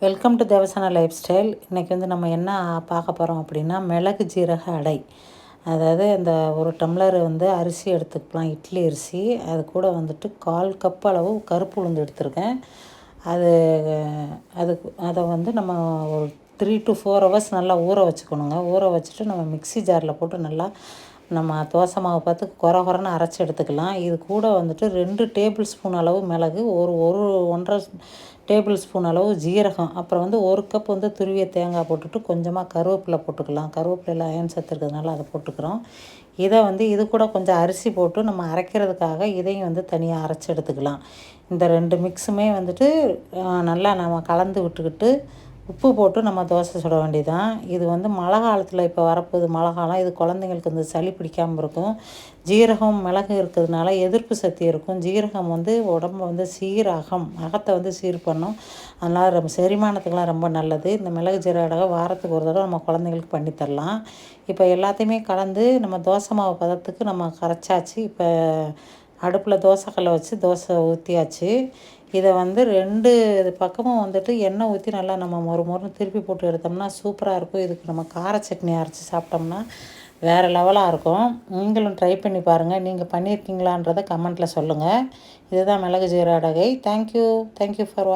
Welcome to Devasana lifestyle. இன்றைக்கி வந்து நம்ம என்ன பார்க்க போகிறோம் அப்படின்னா, மிளகு ஜீரக அடை. அதாவது இந்த ஒரு டம்ளர் வந்து அரிசி எடுத்துக்கலாம், இட்லி அரிசி. அது கூட வந்துட்டு 1/4 கப் அளவு கருப்பு உளுந்து எடுத்திருக்கேன். அது அதை வந்து நம்ம ஒரு 3 to 4 ஹவர்ஸ் நல்லா ஊற வச்சுக்கணுங்க. ஊற வச்சுட்டு நம்ம மிக்ஸி ஜாரில் போட்டு நல்லா நம்ம தோசை மாவு பார்த்து குறை குறைன்னு அரைச்சி எடுத்துக்கலாம். இது கூட வந்துட்டு 2 டேபிள் ஸ்பூன் அளவு மிளகு, ஒரு 1.5 டேபிள் ஸ்பூன் அளவு ஜீரகம், அப்புறம் வந்து 1 கப் வந்து துருவிய தேங்காய் போட்டுட்டு கொஞ்சமாக கருவேப்பிலை போட்டுக்கலாம். கருவேப்பிலையில் அயன் சத்து இருக்கிறதுனால அதை போட்டுக்கிறோம். இதை வந்து இது கூட கொஞ்சம் அரிசி போட்டு நம்ம அரைக்கிறதுக்காக இதையும் வந்து தனியாக அரைச்சி எடுத்துக்கலாம். இந்த 2 மிக்ஸுமே வந்துட்டு நல்லா நம்ம கலந்து விட்டுக்கிட்டு உப்பு போட்டு நம்ம தோசை சுட வேண்டியதான். இது வந்து மழை காலத்தில் இப்போ வரப்போகுது, மழை காலம். இது குழந்தைங்களுக்கு வந்து சளி பிடிக்காமல் இருக்கும். ஜீரகம் மிளகு இருக்கிறதுனால எதிர்ப்பு சக்தி இருக்கும். ஜீரகம் வந்து உடம்பு வந்து அகத்தை வந்து சீர் பண்ணும். அதனால் ரொம்ப செரிமானத்துக்கெலாம் ரொம்ப நல்லது. இந்த மிளகு ஜீரக வாரத்துக்கு ஒரு தடவை நம்ம குழந்தைங்களுக்கு பண்ணித்தரலாம். இப்போ எல்லாத்தையுமே கலந்து நம்ம தோசை மாவு பதத்துக்கு நம்ம கரைச்சாச்சு. இப்போ அடுப்பில் தோசைக்கல்லை வச்சு தோசை ஊற்றியாச்சு. இதை வந்து 2 பக்கமும் வந்துட்டு எண்ணெய் ஊற்றி நல்லா நம்ம மொறுன்னு திருப்பி போட்டு எடுத்தோம்னா சூப்பராக இருக்கும். இதுக்கு நம்ம கார சட்னி அரைச்சி சாப்பிட்டோம்னா வேறு லெவலாக இருக்கும். நீங்களும் ட்ரை பண்ணி பாருங்கள். நீங்கள் பண்ணியிருக்கீங்களான்றதை கமெண்ட்டில் சொல்லுங்கள். இதுதான் மிளகு ஜீரக அடை. Thank you for